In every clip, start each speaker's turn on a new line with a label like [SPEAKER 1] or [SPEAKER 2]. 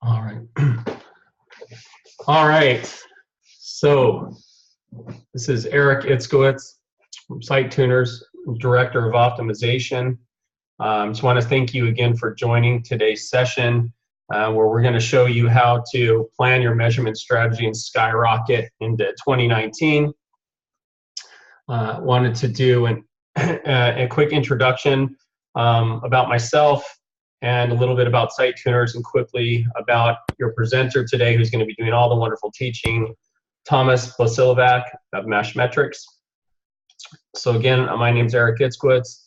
[SPEAKER 1] All right. All right. So this is Eric Itzkowitz from Site Tuners, Director of Optimization. Just want to thank you again for joining today's session, where we're going to show you how to plan your measurement strategy and skyrocket into 2019. Wanted to do a quick introduction about myself and a little bit about Site Tuners, and quickly about your presenter today, who's going to be doing all the wonderful teaching, Thomas Bosilovac of Mashmetrics. So again, my name is Eric Itzkowitz.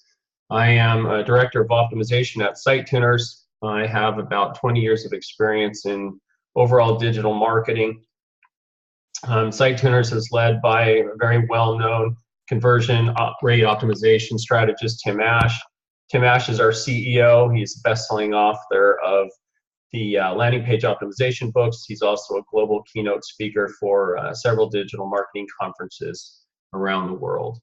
[SPEAKER 1] I am a Director of Optimization at Site Tuners. I have about 20 years of experience in overall digital marketing. Site Tuners is led by a very well-known conversion rate optimization strategist, Tim Ash. Tim Ash is our CEO. He's the best-selling author of the landing page optimization books. He's also a global keynote speaker for several digital marketing conferences around the world.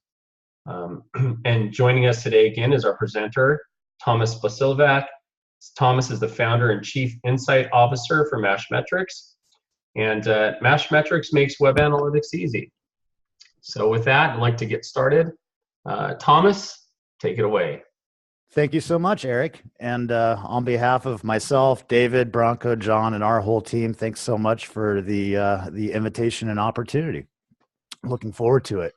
[SPEAKER 1] And joining us today again is our presenter, Thomas Bosilovac. Thomas is the founder and chief insight officer for Mashmetrics. And Mashmetrics makes web analytics easy. So with that, I'd like to get started. Thomas, take it away.
[SPEAKER 2] Thank you so much, Eric. And on behalf of myself, David, Bronco, John, and our whole team, thanks so much for the invitation and opportunity. Looking forward to it.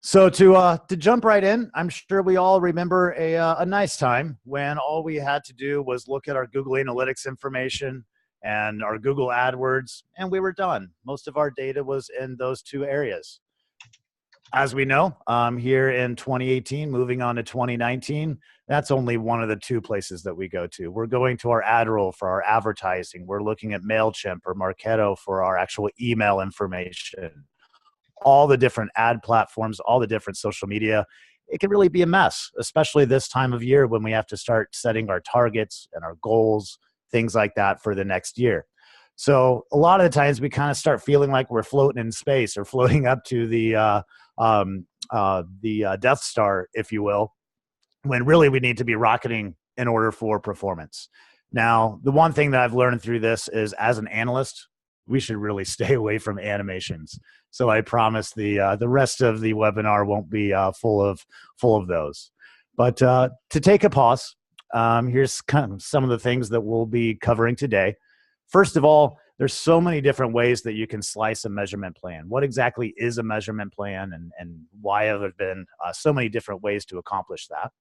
[SPEAKER 2] So to jump right in, I'm sure we all remember a nice time when all we had to do was look at our Google Analytics information and our Google AdWords, and we were done. Most of our data was in those two areas. As we know, here in 2018, moving on to 2019, that's only one of the two places that we go to. We're going to our ad roll for our advertising. We're looking at MailChimp or Marketo for our actual email information. All the different ad platforms, all the different social media. It can really be a mess, especially this time of year when we have to start setting our targets and our goals, things like that for the next year. So a lot of the times we kind of start feeling like we're floating in space or floating up to the Death Star, if you will, when really we need to be rocketing in order for performance. Now, the one thing that I've learned through this is, as an analyst, we should really stay away from animations. So I promise the rest of the webinar won't be full of those. But to take a pause, here's kind of some of the things that we'll be covering today. First of all, there's so many different ways that you can slice a measurement plan. What exactly is a measurement plan, and why have there been so many different ways to accomplish that?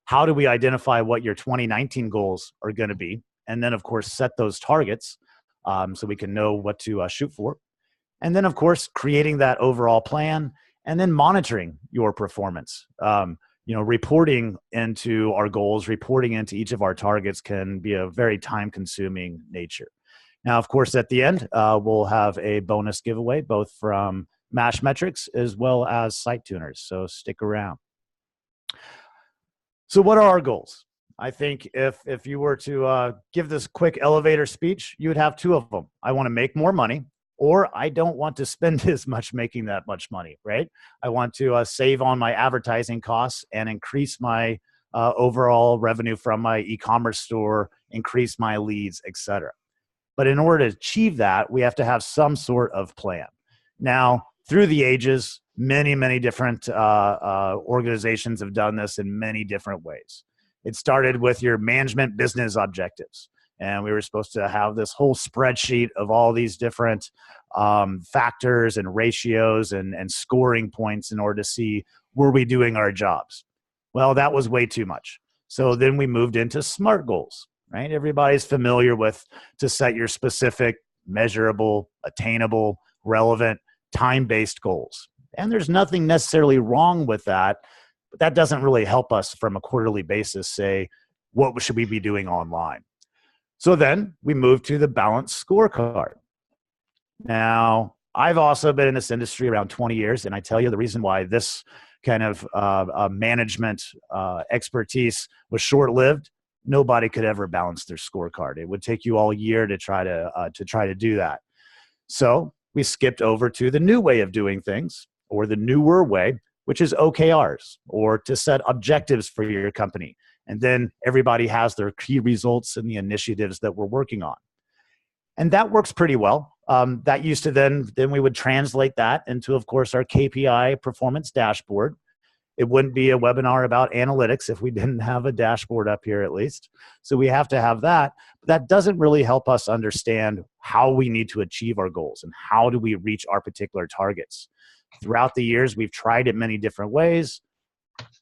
[SPEAKER 2] How do we identify what your 2019 goals are going to be? And then, of course, set those targets so we can know what to shoot for. And then, of course, creating that overall plan and then monitoring your performance. Reporting into our goals, reporting into each of our targets can be a very time-consuming nature. Now, of course, at the end, we'll have a bonus giveaway, both from Mashmetrics as well as Site Tuners, so stick around. So what are our goals? I think if you were to give this quick elevator speech, you would have two of them. I want to make more money, or I don't want to spend as much making that much money, right? I want to save on my advertising costs and increase my overall revenue from my e-commerce store, increase my leads, etc. But in order to achieve that, we have to have some sort of plan. Now, through the ages, many different organizations have done this in many different ways. It started with your management business objectives. And we were supposed to have this whole spreadsheet of all these different factors and ratios and scoring points in order to see, were we doing our jobs? Well, that was way too much. So then we moved into SMART goals, right? Everybody's familiar with to set your specific, measurable, attainable, relevant, time-based goals. And there's nothing necessarily wrong with that, but that doesn't really help us from a quarterly basis say, what should we be doing online? So then we moved to the balanced scorecard. Now, I've also been in this industry around 20 years, and I tell you the reason why this kind of management expertise was short-lived, nobody could ever balance their scorecard. It would take you all year to try to do that. So we skipped over to the new way of doing things, or the newer way, which is OKRs, or to set objectives for your company. And then everybody has their key results and the initiatives that we're working on. And that works pretty well. That used to then we would translate that into, of course, our KPI performance dashboard. It wouldn't be a webinar about analytics if we didn't have a dashboard up here at least. So we have to have that. But that doesn't really help us understand how we need to achieve our goals and how do we reach our particular targets. Throughout the years, we've tried it many different ways.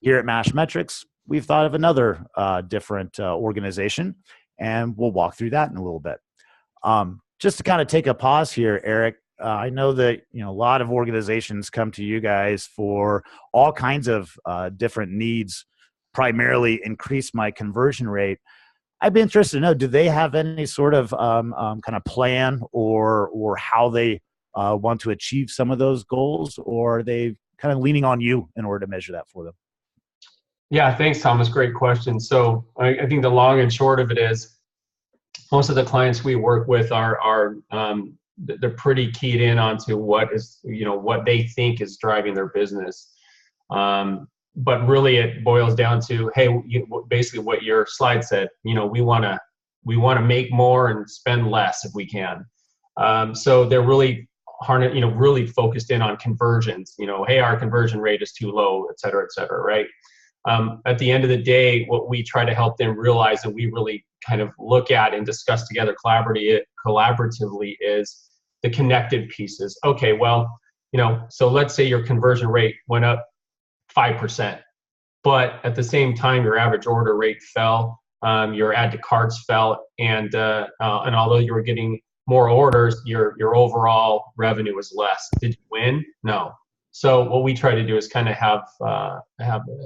[SPEAKER 2] Here at MASH Metrics, we've thought of another different organization, and we'll walk through that in a little bit. Just to kind of take a pause here, Eric, I know that a lot of organizations come to you guys for all kinds of different needs, primarily increase my conversion rate. I'd be interested to know, do they have any sort of kind of plan or how they want to achieve some of those goals, or are they kind of leaning on you in order to measure that for them?
[SPEAKER 1] Yeah, thanks, Thomas. Great question. So I think the long and short of it is, most of the clients we work with are they're pretty keyed in onto what is, what they think is driving their business. But really it boils down to, hey, basically what your slide said, we want to make more and spend less if we can. So they're really really focused in on conversions, hey, our conversion rate is too low, et cetera, right? At the end of the day, what we try to help them realize, and we really kind of look at and discuss together collaboratively, is the connected pieces. Okay, well, so let's say your conversion rate went up 5%, but at the same time, your average order rate fell, your add to carts fell, and although you were getting more orders, your overall revenue was less. Did you win? No. So what we try to do is kind of have a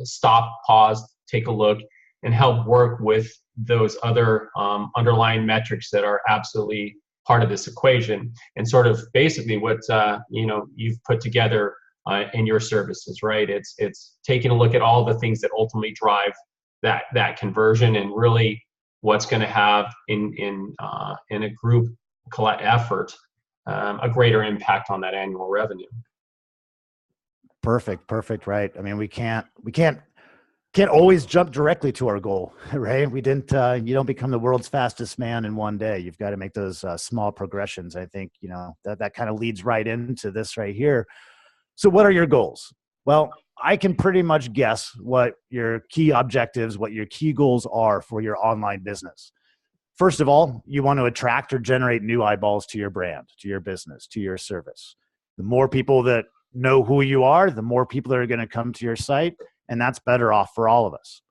[SPEAKER 1] stop, pause, take a look, and help work with those other underlying metrics that are absolutely part of this equation, and sort of basically what you've put together in your services, right? It's taking a look at all the things that ultimately drive that conversion, and really what's going to have in a group effort a greater impact on that annual revenue.
[SPEAKER 2] Perfect. Right. I mean, we can't always jump directly to our goal, right? We didn't, you don't become the world's fastest man in one day. You've got to make those small progressions. I think, that kind of leads right into this right here. So what are your goals? Well, I can pretty much guess what your key objectives, what your key goals are for your online business. First of all, you want to attract or generate new eyeballs to your brand, to your business, to your service. The more people that know who you are, the more people are going to come to your site, and that's better off for all of us.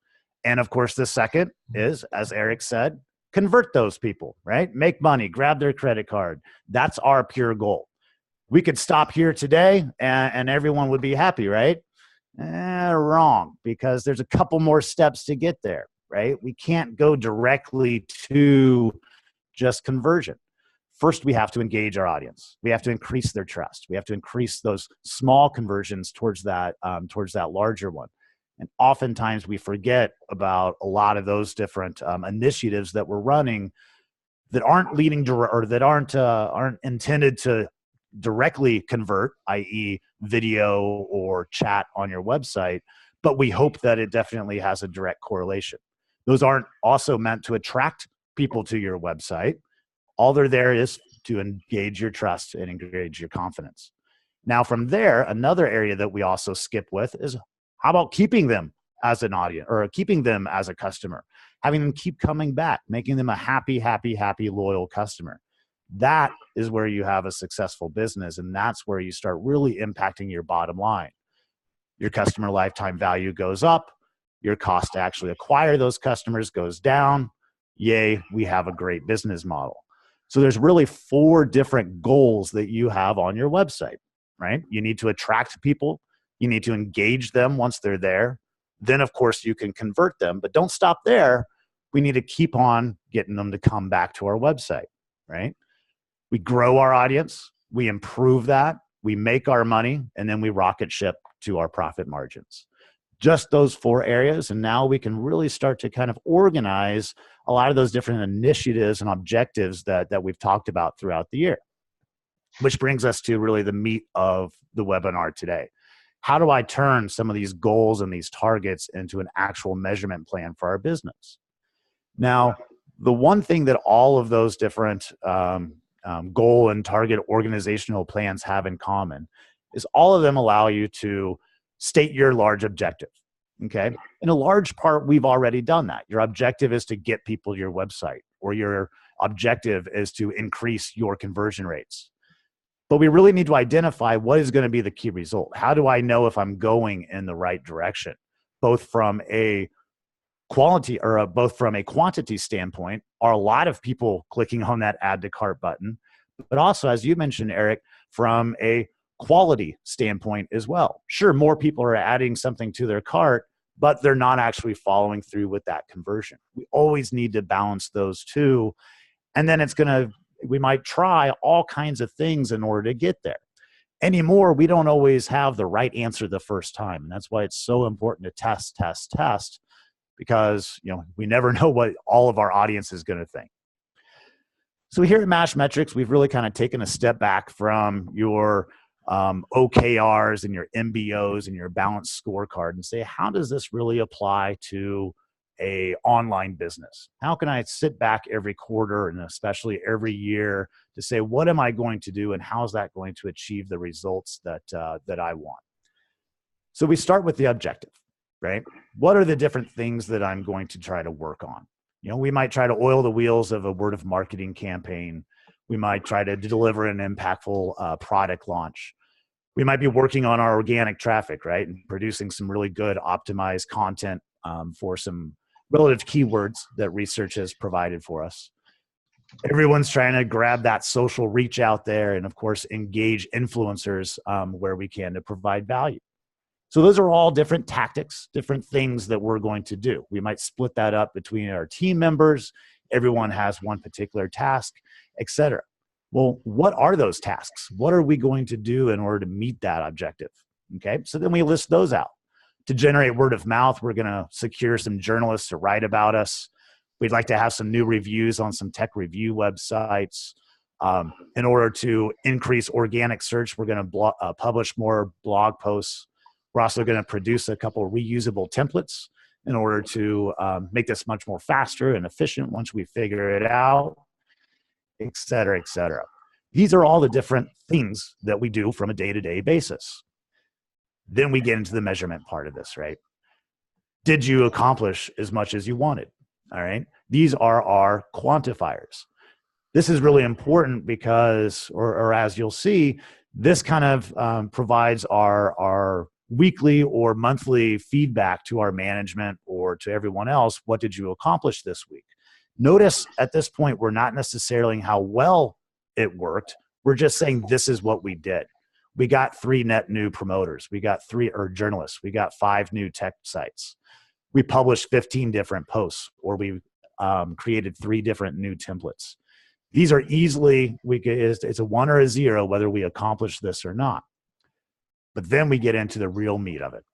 [SPEAKER 2] And of course, the second is, as Eric said, convert those people, right? Make money, grab their credit card. That's our pure goal. We could stop here today and everyone would be happy, right? Wrong, because there's a couple more steps to get there, right? We can't go directly to just conversion. First, we have to engage our audience. We have to increase their trust. We have to increase those small conversions towards that larger one. And oftentimes we forget about a lot of those different initiatives that we're running that aren't leading or that aren't intended to directly convert, i.e. video or chat on your website, but we hope that it definitely has a direct correlation. Those aren't also meant to attract people to your website. All they're there is to engage your trust and engage your confidence. Now from there, another area that we also skip with is, how about keeping them as an audience or keeping them as a customer, having them keep coming back, making them a happy, loyal customer. That is where you have a successful business, and that's where you start really impacting your bottom line. Your customer lifetime value goes up, your cost to actually acquire those customers goes down. Yay, we have a great business model. So there's really 4 different goals that you have on your website, right? You need to attract people. You need to engage them once they're there. Then, of course, you can convert them, but don't stop there. We need to keep on getting them to come back to our website, right? We grow our audience, we improve that, we make our money, and then we rocket ship to our profit margins. Just those 4 areas, and now we can really start to kind of organize a lot of those different initiatives and objectives that we've talked about throughout the year. Which brings us to really the meat of the webinar today. how do I turn some of these goals and these targets into an actual measurement plan for our business? Now, the one thing that all of those different goal and target organizational plans have in common is all of them allow you to state your large objective. Okay. In a large part, we've already done that. Your objective is to get people to your website, or your objective is to increase your conversion rates. But we really need to identify what is going to be the key result. How do I know if I'm going in the right direction, both from a quality or both from a quantity standpoint? Are a lot of people clicking on that add to cart button? But also, as you mentioned, Eric, from a quality standpoint as well. Sure, more people are adding something to their cart, but they're not actually following through with that conversion. We always need to balance those two. And then we might try all kinds of things in order to get there. Anymore, we don't always have the right answer the first time. And that's why it's so important to test, because we never know what all of our audience is going to think. So here at Mash Metrics, we've really kind of taken a step back from your OKRs and your MBOs and your balanced scorecard and say, how does this really apply to a online business? How can I sit back every quarter and especially every year to say, what am I going to do and how is that going to achieve the results that I want? So we start with the objective, right? What are the different things that I'm going to try to work on? We might try to oil the wheels of a word of marketing campaign. We might try to deliver an impactful product launch. We might be working on our organic traffic, right? And producing some really good optimized content for some relative keywords that research has provided for us. Everyone's trying to grab that social reach out there and, of course, engage influencers where we can to provide value. So those are all different tactics, different things that we're going to do. We might split that up between our team members. Everyone has one particular task, et cetera. Well, what are those tasks? What are we going to do in order to meet that objective? Okay, so then we list those out. To generate word of mouth, we're going to secure some journalists to write about us. We'd like to have some new reviews on some tech review websites. In order to increase organic search, we're going to publish more blog posts. We're also going to produce a couple reusable templates in order to make this much more faster and efficient once we figure it out, et cetera, et cetera. These are all the different things that we do from a day-to-day basis. Then we get into the measurement part of this, right? Did you accomplish as much as you wanted? All right. These are our quantifiers. This is really important because, or as you'll see, this kind of provides our weekly or monthly feedback to our management or to everyone else. What did you accomplish this week? Notice at this point, we're not necessarily how well it worked. We're just saying this is what we did. We got 3 net new promoters. We got 3 journalists. We got 5 new tech sites. We published 15 different posts, or we created 3 different new templates. These are easily, it's a 1 or a 0 whether we accomplish this or not. But then we get into the real meat of it.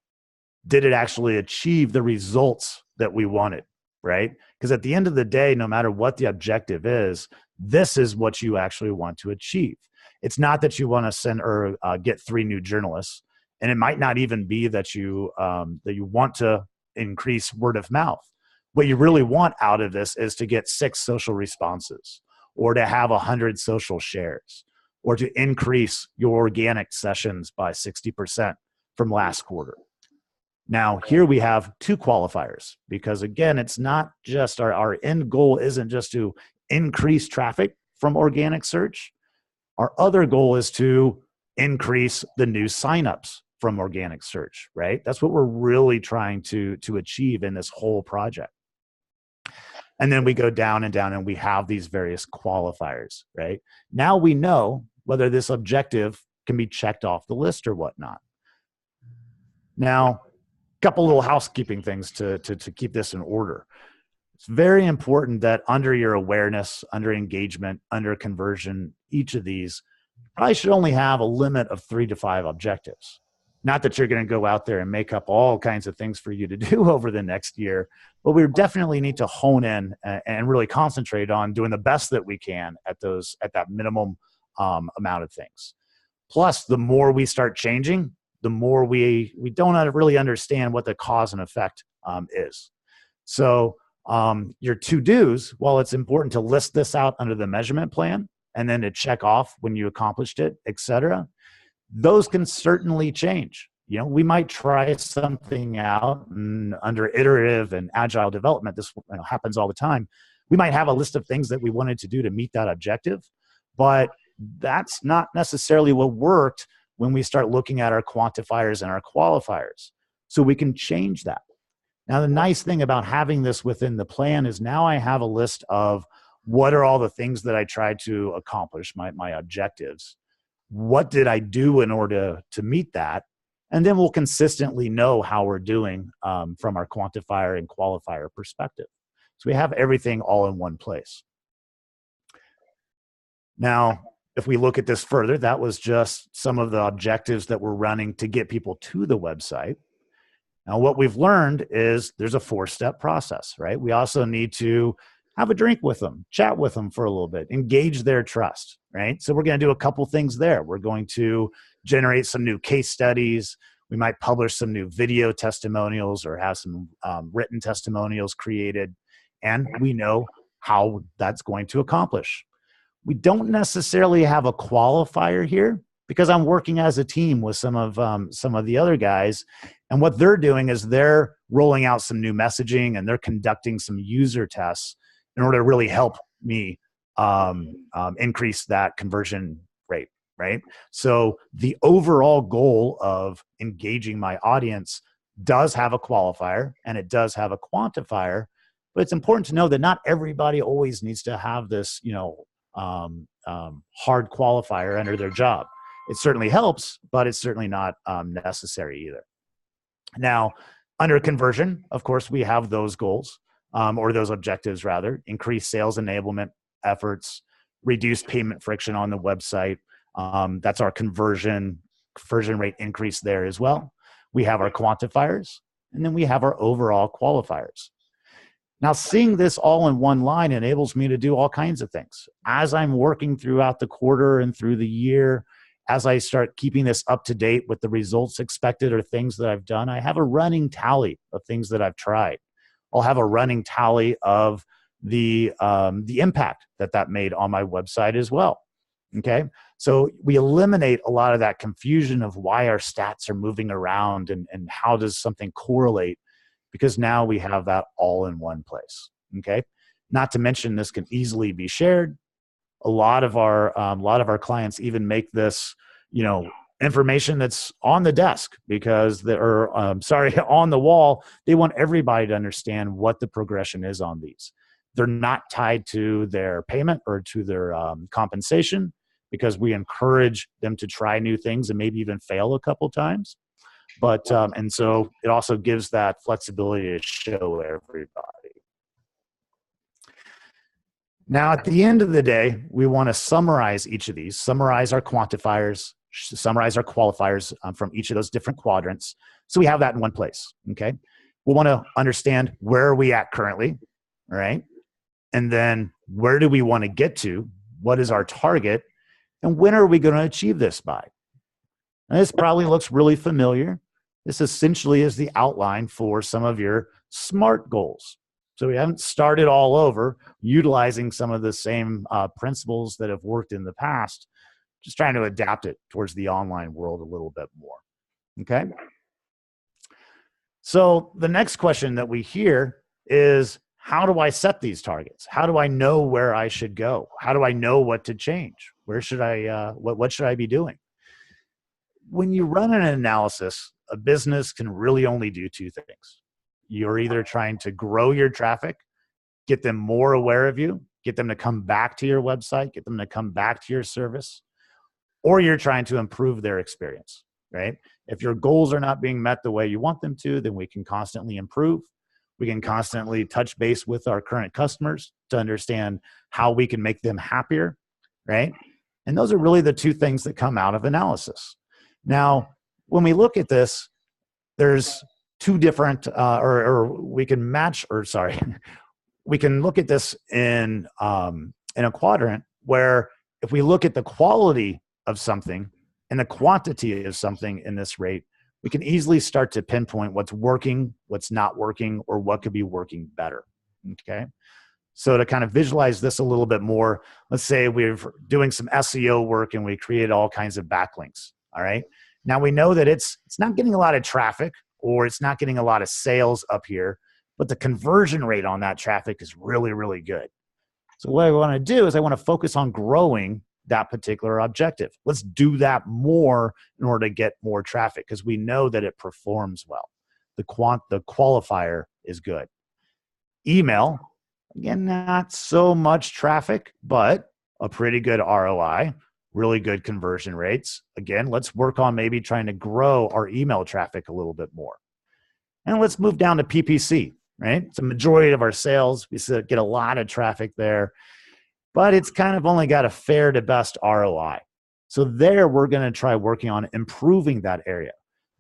[SPEAKER 2] Did it actually achieve the results that we wanted, right? Because at the end of the day, no matter what the objective is, this is what you actually want to achieve. It's not that you want to send or get 3 new journalists, and it might not even be that you want to increase word of mouth. What you really want out of this is to get 6 social responses, or to have 100 social shares, or to increase your organic sessions by 60% from last quarter. Now, here we have 2 qualifiers, because again, it's not just our end goal isn't just to increase traffic from organic search. Our other goal is to increase the new signups from organic search, right? That's what we're really trying to achieve in this whole project. And then we go down and down and we have these various qualifiers, right? Now we know whether this objective can be checked off the list or whatnot. Now, a couple little housekeeping things to keep this in order. It's very important that under your awareness, under engagement, under conversion, each of these probably should only have a limit of 3 to 5 objectives. Not that you're going to go out there and make up all kinds of things for you to do over the next year, but we definitely need to hone in and really concentrate on doing the best that we can at that minimum amount of things. Plus, the more we start changing, the more we don't really understand what the cause and effect is. So your to-dos, while it's important to list this out under the measurement plan and then to check off when you accomplished it, et cetera, those can certainly change. We might try something out, and under iterative and agile development, this happens all the time. We might have a list of things that we wanted to do to meet that objective, but that's not necessarily what worked when we start looking at our quantifiers and our qualifiers. So we can change that. Now, the nice thing about having this within the plan is now I have a list of what are all the things that I tried to accomplish, my objectives. What did I do in order to meet that? And then we'll consistently know how we're doing from our quantifier and qualifier perspective. So we have everything all in one place. Now, if we look at this further, that was just some of the objectives that we're running to get people to the website. Now, what we've learned is there's a 4-step process, right? We also need to have a drink with them, chat with them for a little bit, engage their trust, right? So we're going to do a couple things there. We're going to generate some new case studies. We might publish some new video testimonials or have some written testimonials created. And we know how that's going to accomplish. We don't necessarily have a qualifier here because I'm working as a team with some of the other guys. And what they're doing is they're rolling out some new messaging and they're conducting some user tests in order to really help me increase that conversion rate, right? So the overall goal of engaging my audience does have a qualifier and it does have a quantifier, but it's important to know that not everybody always needs to have this, hard qualifier under their job. It certainly helps, but it's certainly not necessary either. Now, under conversion, of course, we have those goals or those objectives rather: increase sales enablement efforts, reduce payment friction on the website. That's our conversion rate increase there as well. We have our quantifiers, and then we have our overall qualifiers. Now, seeing this all in one line enables me to do all kinds of things. As I'm working throughout the quarter and through the year, as I start keeping this up to date with the results expected or things that I've done, I have a running tally of things that I've tried. I'll have a running tally of the impact that made on my website as well. Okay, so we eliminate a lot of that confusion of why our stats are moving around and how does something correlate, because now we have that all in one place. Okay, not to mention this can easily be shared. A lot of our clients even make this, information that's on the desk on the wall. They want everybody to understand what the progression is on these. They're not tied to their payment or to their compensation, because we encourage them to try new things and maybe even fail a couple times. But and so it also gives that flexibility to show everybody. Now, at the end of the day, we want to summarize each of these, summarize our quantifiers, summarize our qualifiers from each of those different quadrants. So we have that in one place, okay? We want to understand where are we at currently, all right? And then where do we want to get to? What is our target? And when are we going to achieve this by? And this probably looks really familiar. This essentially is the outline for some of your SMART goals. So we haven't started all over utilizing some of the same principles that have worked in the past, just trying to adapt it towards the online world a little bit more, okay? So the next question that we hear is, how do I set these targets? How do I know where I should go? How do I know what to change? Where should I, what should I be doing? When you run an analysis, a business can really only do two things. You're either trying to grow your traffic, get them more aware of you, get them to come back to your website, get them to come back to your service, or you're trying to improve their experience, right? If your goals are not being met the way you want them to, then we can constantly improve. We can constantly touch base with our current customers to understand how we can make them happier, right? And those are really the two things that come out of analysis. Now, when we look at this, there's two different, we can look at this in a quadrant where if we look at the quality of something and the quantity of something in this rate, we can easily start to pinpoint what's working, what's not working, or what could be working better. Okay. So to kind of visualize this a little bit more, let's say we're doing some SEO work and we create all kinds of backlinks. All right. Now we know that it's not getting a lot of traffic or it's not getting a lot of sales up here, but the conversion rate on that traffic is really, really good. So what I want to do is I want to focus on growing that particular objective. Let's do that more in order to get more traffic because we know that it performs well. The qualifier is good. Email, again, not so much traffic, but a pretty good ROI, really good conversion rates. Again, let's work on maybe trying to grow our email traffic a little bit more. And let's move down to PPC, right? It's a majority of our sales. We get a lot of traffic there, but it's kind of only got a fair to best ROI. So there, we're going to try working on improving that area,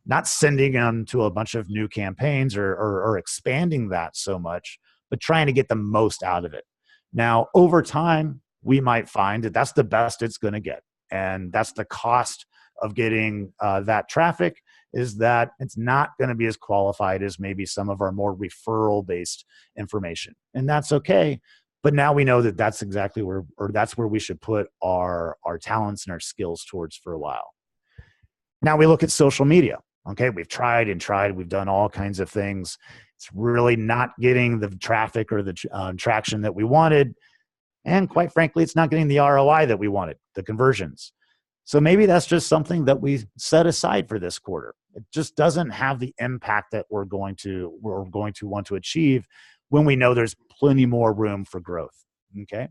[SPEAKER 2] not sending them to a bunch of new campaigns or expanding that so much, but trying to get the most out of it. Now, over time, we might find that that's the best it's going to get. And that's the cost of getting that traffic, is that it's not going to be as qualified as maybe some of our more referral-based information. And that's okay. But now we know that that's exactly where, or that's where we should put our talents and our skills towards for a while. Now we look at social media. Okay, we've tried and tried. We've done all kinds of things. It's really not getting the traffic or the traction that we wanted. And quite frankly, it's not getting the ROI that we wanted, the conversions. So maybe that's just something that we set aside for this quarter. It just doesn't have the impact that we're going to want to achieve when we know there's plenty more room for growth. Okay,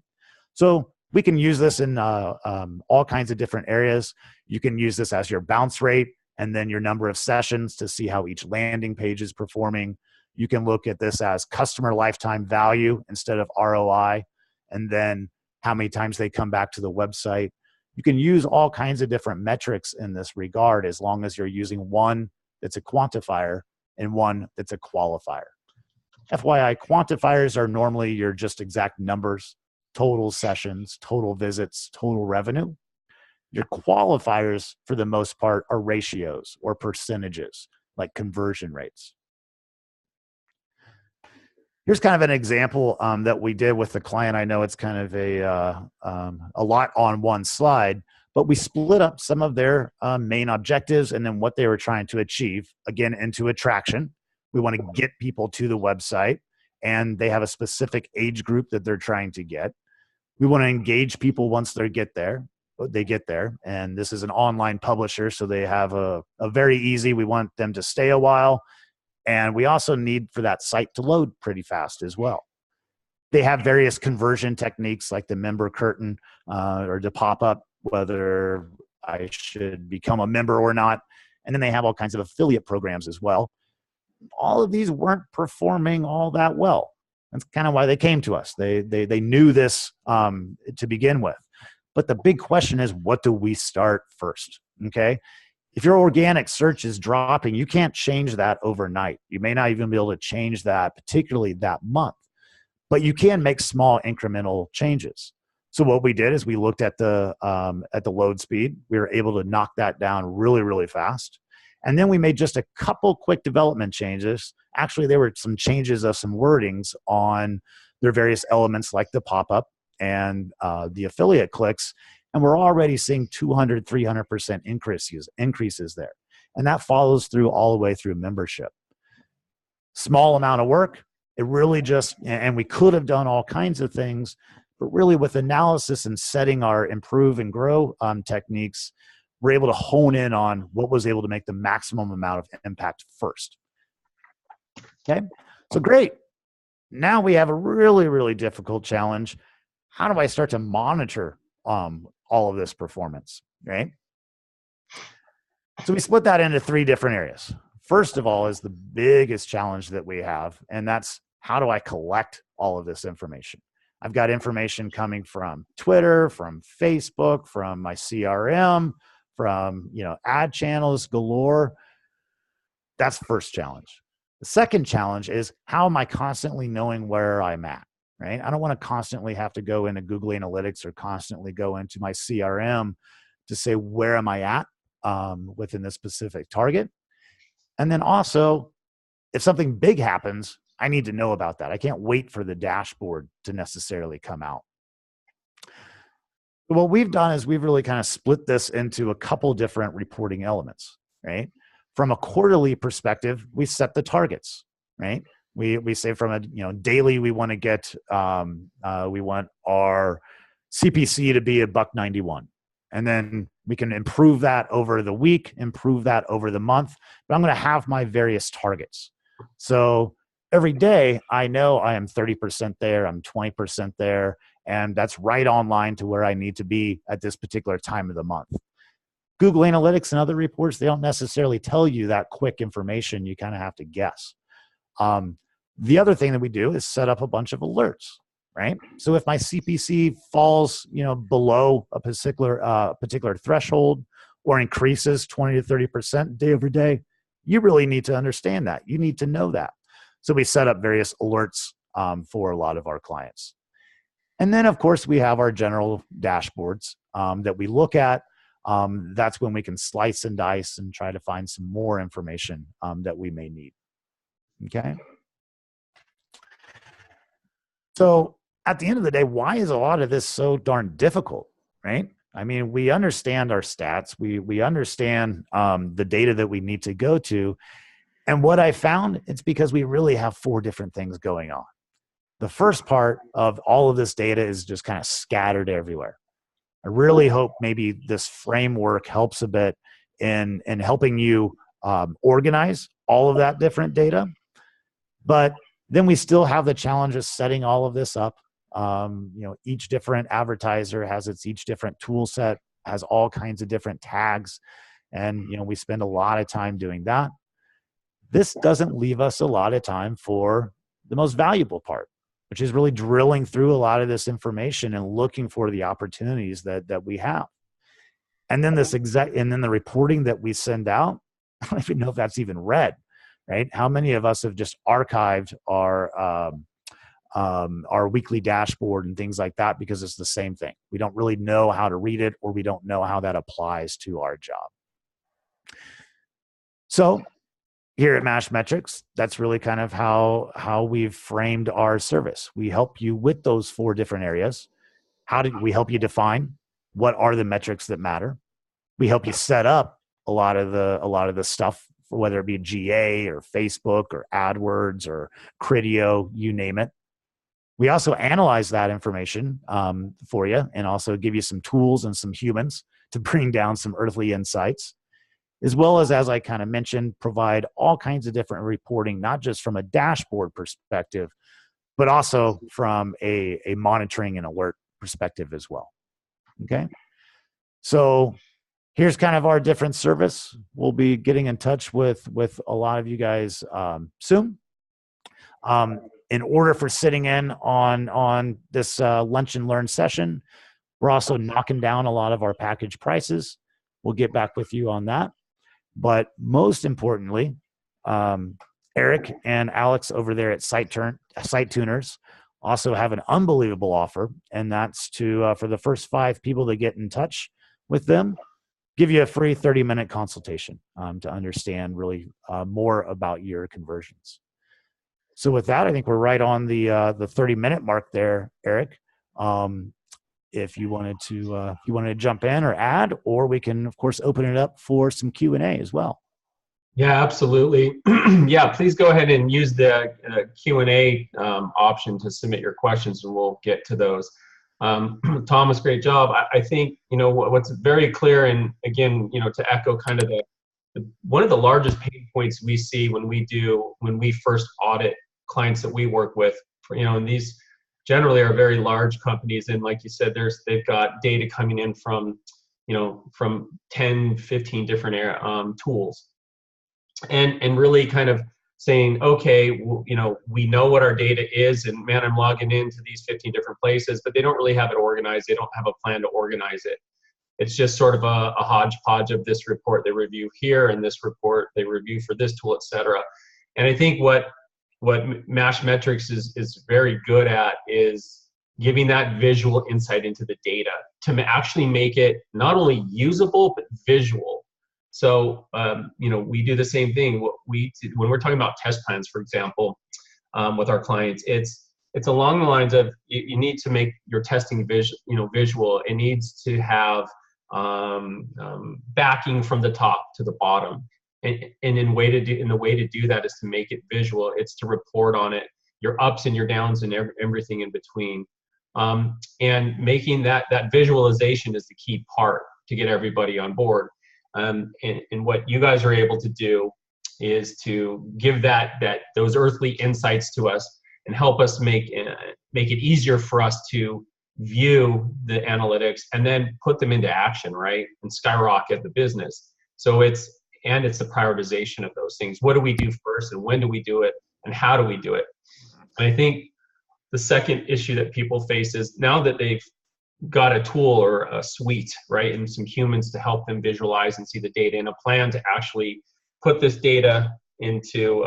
[SPEAKER 2] so we can use this in all kinds of different areas. You can use this as your bounce rate and then your number of sessions to see how each landing page is performing. You can look at this as customer lifetime value instead of ROI, and then how many times they come back to the website. You can use all kinds of different metrics in this regard as long as you're using one that's a quantifier and one that's a qualifier. FYI, quantifiers are normally your just exact numbers, total sessions, total visits, total revenue. Your qualifiers, for the most part, are ratios or percentages, like conversion rates. Here's kind of an example that we did with the client. I know it's kind of a lot on one slide, but we split up some of their main objectives and then what they were trying to achieve, again, into attraction. We want to get people to the website, and they have a specific age group that they're trying to get. We want to engage people once they get there. And this is an online publisher, so they have a very easy, we want them to stay a while. And we also need for that site to load pretty fast as well. They have various conversion techniques like the member curtain or the pop-up, whether I should become a member or not. And then they have all kinds of affiliate programs as well. All of these weren't performing all that well. That's kind of why they came to us. They knew this to begin with. But the big question is, what do we start first? Okay. If your organic search is dropping, you can't change that overnight. You may not even be able to change that, particularly that month, but you can make small incremental changes. So what we did is we looked at the load speed. We were able to knock that down really, really fast. And then we made just a couple quick development changes. Actually, there were some changes of some wordings on their various elements like the pop-up and the affiliate clicks. And we're already seeing 200, 300% increases there. And that follows through all the way through membership. Small amount of work. It really just, and we could have done all kinds of things, but really with analysis and setting our improve and grow techniques, we're able to hone in on what was able to make the maximum amount of impact first. Okay, so great. Now we have a really, really difficult challenge. How do I start to monitor all of this performance, right? So we split that into three different areas. First of all is the biggest challenge that we have, and that's how do I collect all of this information? I've got information coming from Twitter, from Facebook, from my CRM, from ad channels galore. That's the first challenge. The second challenge is how am I constantly knowing where I'm at? Right? I don't want to constantly have to go into Google Analytics or constantly go into my CRM to say, where am I at within this specific target? And then also, if something big happens, I need to know about that. I can't wait for the dashboard to necessarily come out. What we've done is we've really kind of split this into a couple different reporting elements, right? From a quarterly perspective, we set the targets, right? We say from a daily, we want to get we want our CPC to be a $1.91, and then we can improve that over the week, improve that over the month. But I'm going to have my various targets. So every day, I know I am 30% there, I'm 20% there, and that's right on line to where I need to be at this particular time of the month. Google Analytics and other reports, they don't necessarily tell you that quick information. You kind of have to guess. The other thing that we do is set up a bunch of alerts, right? So if my CPC falls, below a particular threshold or increases 20 to 30% day over day, you really need to understand that. You need to know that. So we set up various alerts for a lot of our clients. And then, of course, we have our general dashboards that we look at. That's when we can slice and dice and try to find some more information that we may need. Okay. So at the end of the day, why is a lot of this so darn difficult, right? I mean, we understand our stats. We understand the data that we need to go to. And what I found, it's because we really have 4 different things going on. The first part of all of this data is just kind of scattered everywhere. I really hope maybe this framework helps a bit in helping you organize all of that different data. But then we still have the challenge of setting all of this up. Each different advertiser has each different tool set, has all kinds of different tags. And, we spend a lot of time doing that. This doesn't leave us a lot of time for the most valuable part, which is really drilling through a lot of this information and looking for the opportunities that we have. And then the reporting that we send out, I don't even know if that's even read, right? How many of us have just archived our weekly dashboard and things like that because it's the same thing. We don't really know how to read it, or we don't know how that applies to our job. So here at MASH Metrics, that's really kind of how we've framed our service. We help you with those 4 different areas. How do we help you define what are the metrics that matter? We help you set up a lot of the stuff, whether it be GA or Facebook or AdWords or Criteo, you name it. We also analyze that information for you and also give you some tools and some humans to bring down some earthly insights, as well as I kind of mentioned, provide all kinds of different reporting, not just from a dashboard perspective, but also from a monitoring and alert perspective as well. Okay. So here's kind of our different service. We'll be getting in touch with a lot of you guys soon. In order for sitting in on this lunch and learn session, we're also knocking down a lot of our package prices. We'll get back with you on that. But most importantly, Eric and Alex over there at Site Tuners also have an unbelievable offer, and that's to for the first 5 people that get in touch with them, give you a free 30-minute consultation to understand really more about your conversions. So with that, I think we're right on the 30-minute mark there, Eric. If you wanted to jump in or add, or we can of course open it up for some Q&A as well.
[SPEAKER 1] Yeah, absolutely. Yeah, please go ahead and use the Q&A option to submit your questions, and we'll get to those. Thomas, great job. I think what's very clear, and again, to echo kind of one of the largest pain points we see when we first audit clients that we work with, and these generally are very large companies, and like you said, they've got data coming in from 10, 15 different tools, and really kind of saying, okay, we know what our data is, and man, I'm logging into these 15 different places, but they don't really have it organized. They don't have a plan to organize it. It's just sort of a hodgepodge of this report they review here, and this report they review for this tool, et cetera. And I think what MASH Metrics is very good at is giving that visual insight into the data to actually make it not only usable, but visual. So, we do the same thing. When we're talking about test plans, for example, with our clients, it's along the lines of you need to make your testing visual. It needs to have backing from the top to the bottom, and the way to do that is to make it visual. It's to report on it, your ups and your downs, and everything in between. And making that visualization is the key part to get everybody on board. And what you guys are able to do is to give those earthly insights to us and help us make it easier for us to view the analytics and then put them into action, right? And skyrocket the business. So it's the prioritization of those things. What do we do first, and when do we do it, and how do we do it? And I think the second issue that people face is, now that they've got a tool or a suite, right, and some humans to help them visualize and see the data, and a plan to actually put this data into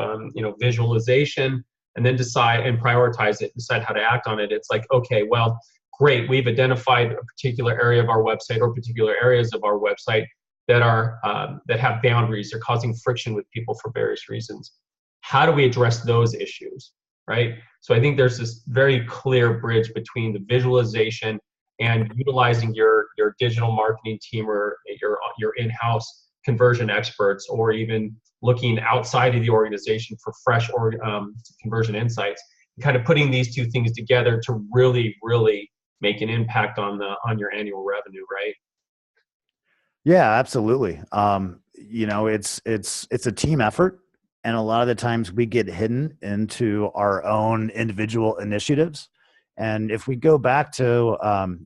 [SPEAKER 1] visualization, and then decide and prioritize it, decide how to act on it. It's like, okay, well, great, we've identified a particular area of our website or particular areas of our website that have boundaries, they're causing friction with people for various reasons. How do we address those issues, right? So I think there's this very clear bridge between the visualization and utilizing your digital marketing team or your in-house conversion experts, or even looking outside of the organization for fresh conversion insights, and kind of putting these two things together to really, really make an impact on your annual revenue, right?
[SPEAKER 2] Yeah, absolutely. It's a team effort, and a lot of the times we get hidden into our own individual initiatives. And if we go back to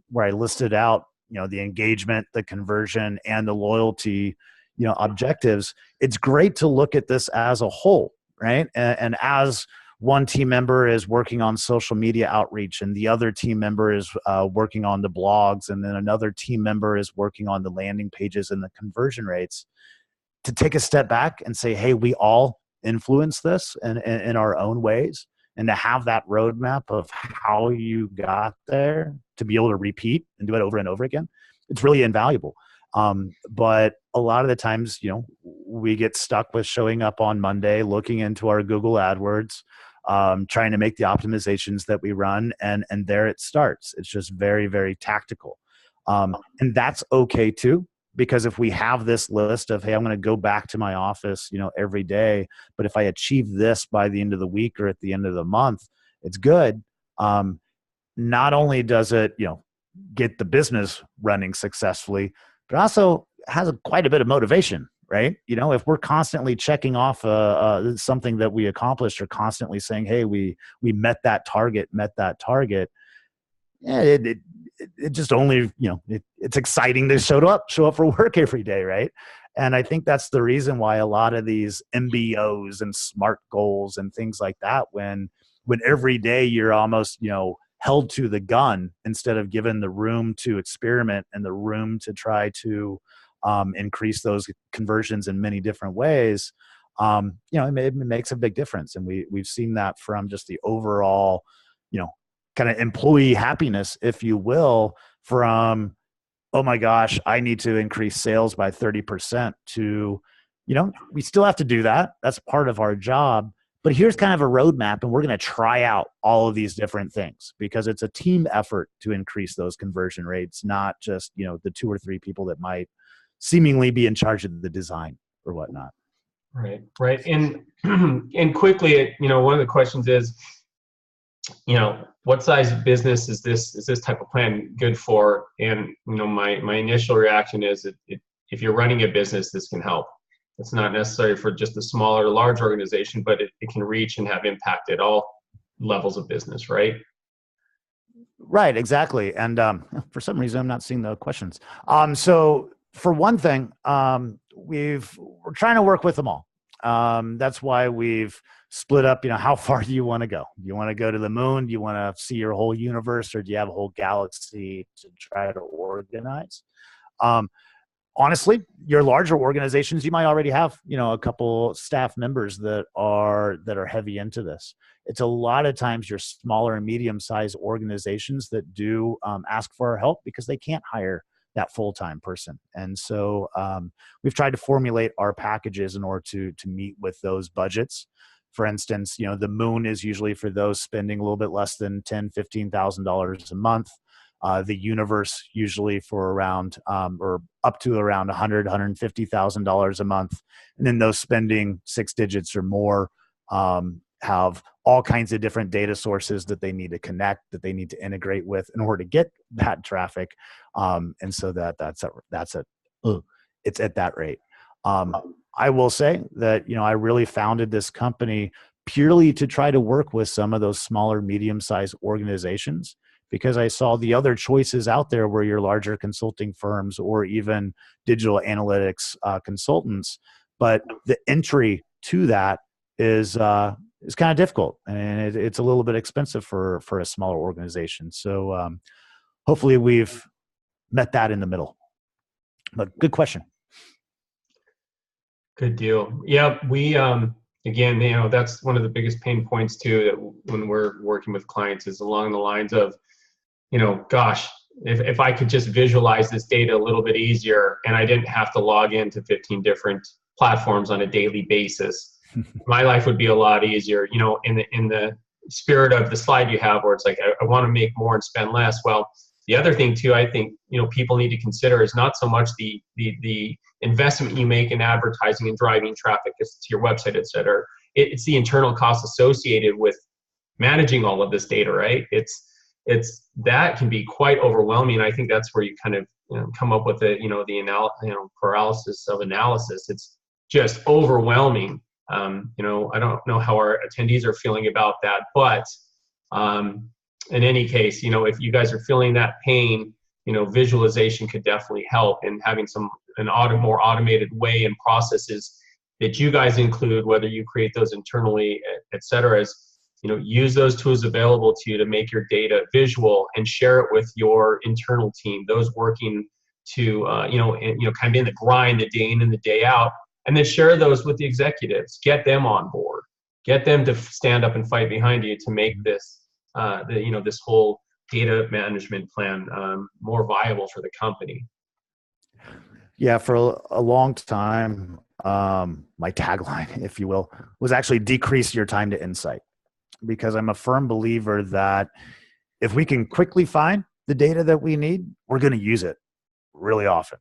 [SPEAKER 2] where I listed out, the engagement, the conversion, and the loyalty, objectives, it's great to look at this as a whole, right? And as one team member is working on social media outreach, and the other team member is working on the blogs, and then another team member is working on the landing pages and the conversion rates, to take a step back and say, hey, we all influence this in our own ways, and to have that roadmap of how you got there to be able to repeat and do it over and over again, it's really invaluable. But a lot of the times, we get stuck with showing up on Monday, looking into our Google AdWords, trying to make the optimizations that we run, and there it starts. It's just very, very tactical. And that's okay too, because if we have this list of, hey, I'm going to go back to my office, every day, but if I achieve this by the end of the week or at the end of the month, it's good. Not only does it, get the business running successfully, but also has quite a bit of motivation, right? If we're constantly checking off something that we accomplished, or constantly saying, hey, we met that target, yeah, it just only, it's exciting to show up for work every day, right? And I think that's the reason why a lot of these MBOs and SMART goals and things like that, when every day you're almost, held to the gun, instead of given the room to experiment and the room to try to increase those conversions in many different ways, it makes a big difference. And we've seen that from just the overall, kind of employee happiness, if you will, from, oh my gosh, I need to increase sales by 30%, to, we still have to do that. That's part of our job. But here's kind of a roadmap, and we're going to try out all of these different things, because it's a team effort to increase those conversion rates, not just, the 2 or 3 people that might seemingly be in charge of the design or whatnot.
[SPEAKER 1] Right. And quickly, one of the questions is, what size business is this type of plan good for? And, my initial reaction is, if you're running a business, this can help. It's not necessary for just a small or large organization, but it can reach and have impact at all levels of business, right?
[SPEAKER 2] Right, exactly. And for some reason, I'm not seeing the questions. So for one thing, we're trying to work with them all. That's why we've split up, how far do you want to go? Do you want to go to the moon? Do you want to see your whole universe, or do you have a whole galaxy to try to organize? Honestly, your larger organizations, you might already have, a couple staff members that are heavy into this. It's a lot of times your smaller and medium-sized organizations that do ask for our help, because they can't hire that full-time person. And so we've tried to formulate our packages in order to meet with those budgets. For instance, the moon is usually for those spending a little bit less than $10,000-$15,000 a month. The universe usually for around or up to around $150,000 a month. And then those spending 6 digits or more have all kinds of different data sources that they need to connect, that they need to integrate with in order to get that traffic. And so it's at that rate. I will say that, I really founded this company purely to try to work with some of those smaller, medium-sized organizations, because I saw the other choices out there were your larger consulting firms or even digital analytics consultants. But the entry to that is kind of difficult, and it's a little bit expensive for a smaller organization. So hopefully we've met that in the middle. But good question.
[SPEAKER 1] Good deal. Yeah, we again, that's one of the biggest pain points too, that when we're working with clients, is along the lines of, gosh, if I could just visualize this data a little bit easier and I didn't have to log into 15 different platforms on a daily basis, my life would be a lot easier. In the spirit of the slide you have where it's like, I want to make more and spend less. Well, the other thing too, I think, people need to consider is not so much the investment you make in advertising and driving traffic to your website, et cetera. It's the internal costs associated with managing all of this data, right? It's that can be quite overwhelming. I think that's where you kind of come up with the paralysis of analysis. It's just overwhelming. I don't know how our attendees are feeling about that, but in any case, if you guys are feeling that pain, visualization could definitely help, and having more automated way and processes that you guys include, whether you create those internally, et cetera, is, use those tools available to you to make your data visual and share it with your internal team, those working to, kind of in the grind, the day in and the day out, and then share those with the executives, get them on board, get them to stand up and fight behind you to make this, this whole data management plan more viable for the company.
[SPEAKER 2] Yeah, for a long time, my tagline, if you will, was actually decrease your time to insight, because I'm a firm believer that if we can quickly find the data that we need, we're going to use it really often.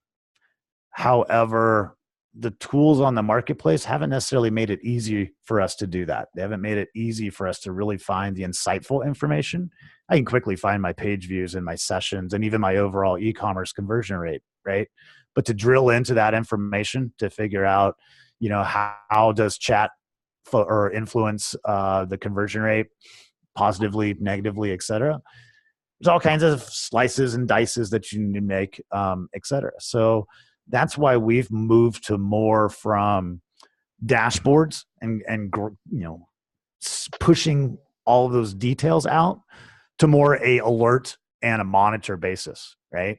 [SPEAKER 2] However, the tools on the marketplace haven't necessarily made it easy for us to do that. They haven't made it easy for us to really find the insightful information. I can quickly find my page views and my sessions and even my overall e-commerce conversion rate, right? But to drill into that information to figure out, how does chat or influence the conversion rate positively, negatively, et cetera. There's all kinds of slices and dices that you need to make, et cetera. So that's why we've moved to more from dashboards and pushing all of those details out to more a alert and a monitor basis, right?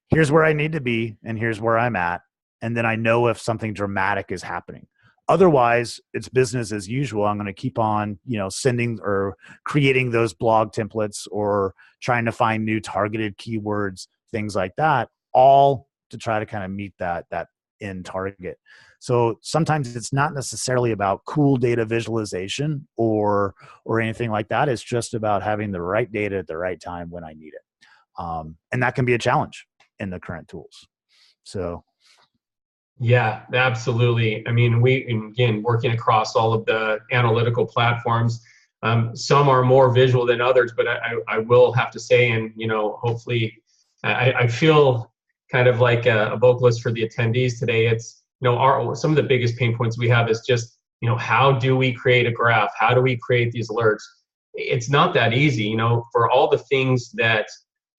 [SPEAKER 2] Here's where I need to be and here's where I'm at. And then I know if something dramatic is happening. Otherwise, it's business as usual. I'm going to keep on, sending or creating those blog templates or trying to find new targeted keywords, things like that, all to try to kind of meet that end target. So sometimes it's not necessarily about cool data visualization or anything like that. It's just about having the right data at the right time when I need it. And that can be a challenge in the current tools. So.
[SPEAKER 1] Yeah, absolutely. I mean, again, working across all of the analytical platforms, some are more visual than others, but I will have to say, and, hopefully I feel kind of like a vocalist for the attendees today. It's, some of the biggest pain points we have is just, how do we create a graph? How do we create these alerts? It's not that easy, for all the things that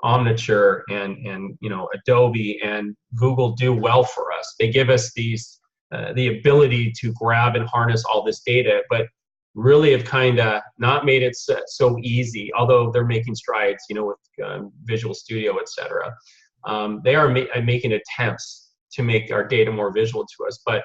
[SPEAKER 1] Omniture and Adobe and Google do well for us. They give us these the ability to grab and harness all this data, but really have kind of not made it so easy. Although they're making strides, with Visual Studio, etc. They are making attempts to make our data more visual to us. But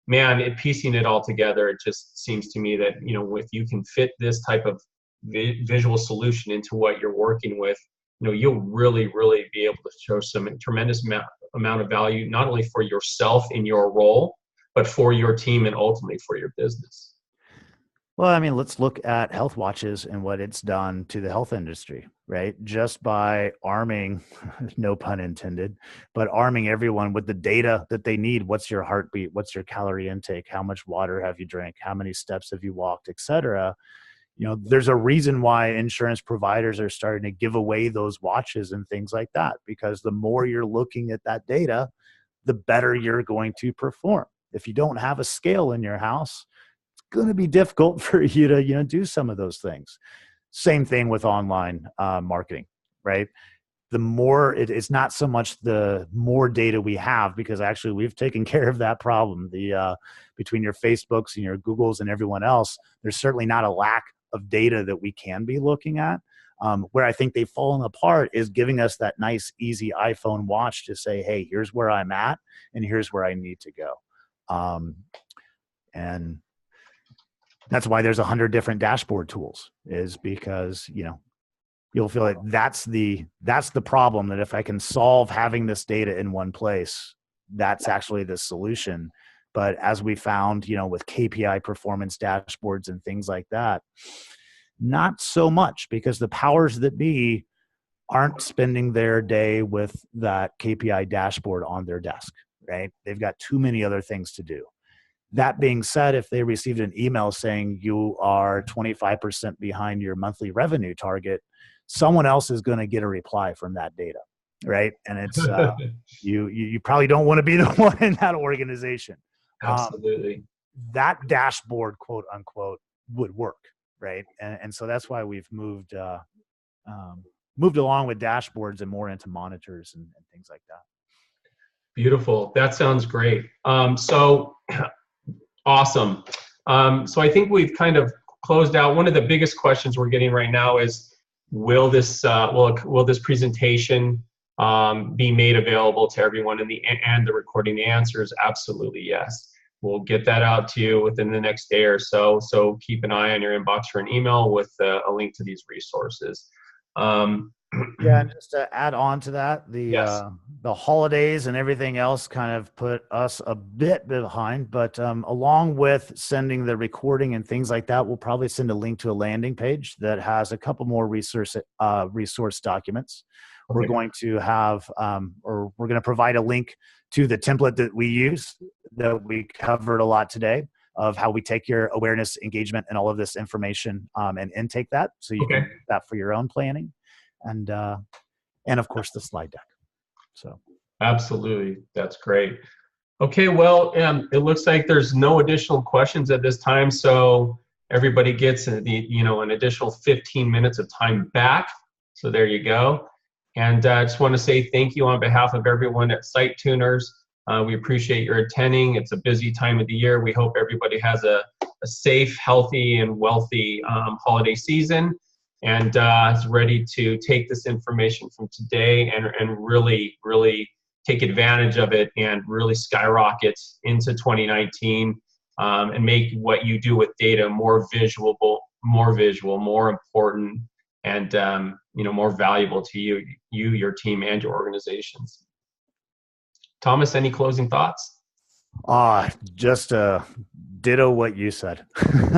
[SPEAKER 1] man, piecing it all together, it just seems to me that if you can fit this type of visual solution into what you're working with, you'll really, really be able to show some tremendous amount amount of value, not only for yourself in your role, but for your team and ultimately for your business.
[SPEAKER 2] Well, I mean, let's look at health watches and what it's done to the health industry, right? Just by arming, no pun intended, but arming everyone with the data that they need. What's your heartbeat? What's your calorie intake? How much water have you drank? How many steps have you walked, et cetera? You know, there's a reason why insurance providers are starting to give away those watches and things like that, because the more you're looking at that data, the better you're going to perform. If you don't have a scale in your house, going to be difficult for you to, you know, do some of those things. Same thing with online marketing, right? The more it's not so much the more data we have, because actually we've taken care of that problem. The between your Facebooks and your Googles and everyone else, there's certainly not a lack of data that we can be looking at. Where I think they've fallen apart is giving us that nice, easy iPhone watch to say, hey, here's where I'm at and here's where I need to go. And that's why there's 100 different dashboard tools, is because, you know, you'll feel like that's the problem, that if I can solve having this data in one place, that's actually the solution. But as we found, you know, with KPI performance dashboards and things like that, not so much, because the powers that be aren't spending their day with that KPI dashboard on their desk, right? They've got too many other things to do. That being said, if they received an email saying you are 25% behind your monthly revenue target, someone else is going to get a reply from that data, right? And it's you probably don't want to be the one in that organization.
[SPEAKER 1] Absolutely.
[SPEAKER 2] That dashboard, quote unquote, would work, right? And so that's why we've moved along with dashboards and more into monitors and things like that.
[SPEAKER 1] Beautiful. That sounds great. So awesome. So I think we've kind of closed out. One of the biggest questions we're getting right now is, will this presentation be made available to everyone in the recording? The answer is absolutely yes. We'll get that out to you within the next day or so. So keep an eye on your inbox for an email with a link to these resources.
[SPEAKER 2] Yeah, and just to add on to that,
[SPEAKER 1] Yes.
[SPEAKER 2] The holidays and everything else kind of put us a bit behind, but along with sending the recording and things like that, we'll probably send a link to a landing page that has a couple more resource documents. Okay. We're going to have, or we're going to provide a link to the template that we use, that we covered a lot today, of how we take your awareness, engagement, and all of this information and intake that, so you can use that for your own planning. And of course the slide deck. So
[SPEAKER 1] absolutely, that's great. Okay, well, it looks like there's no additional questions at this time, so everybody gets an additional 15 minutes of time back. So there you go. And I just want to say thank you on behalf of everyone at Site Tuners. We appreciate your attending. It's a busy time of the year. We hope everybody has a safe, healthy, and wealthy holiday season, and is ready to take this information from today and really, really take advantage of it and really skyrocket into 2019 and make what you do with data more visual, more important, and more valuable to you, your team, and your organizations. Thomas, any closing thoughts?
[SPEAKER 2] Just ditto what you said.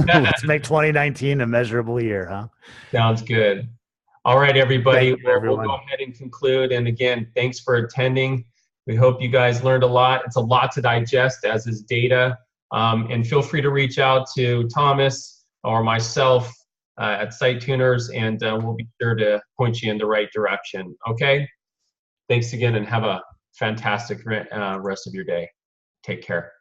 [SPEAKER 2] Let's make 2019 a measurable year, huh?
[SPEAKER 1] Sounds good. All right, everybody.
[SPEAKER 2] We'll
[SPEAKER 1] go ahead and conclude. And again, thanks for attending. We hope you guys learned a lot. It's a lot to digest, as is data. And feel free to reach out to Thomas or myself at Site Tuners, and we'll be sure to point you in the right direction. Okay? Thanks again, and have a fantastic rest of your day. Take care.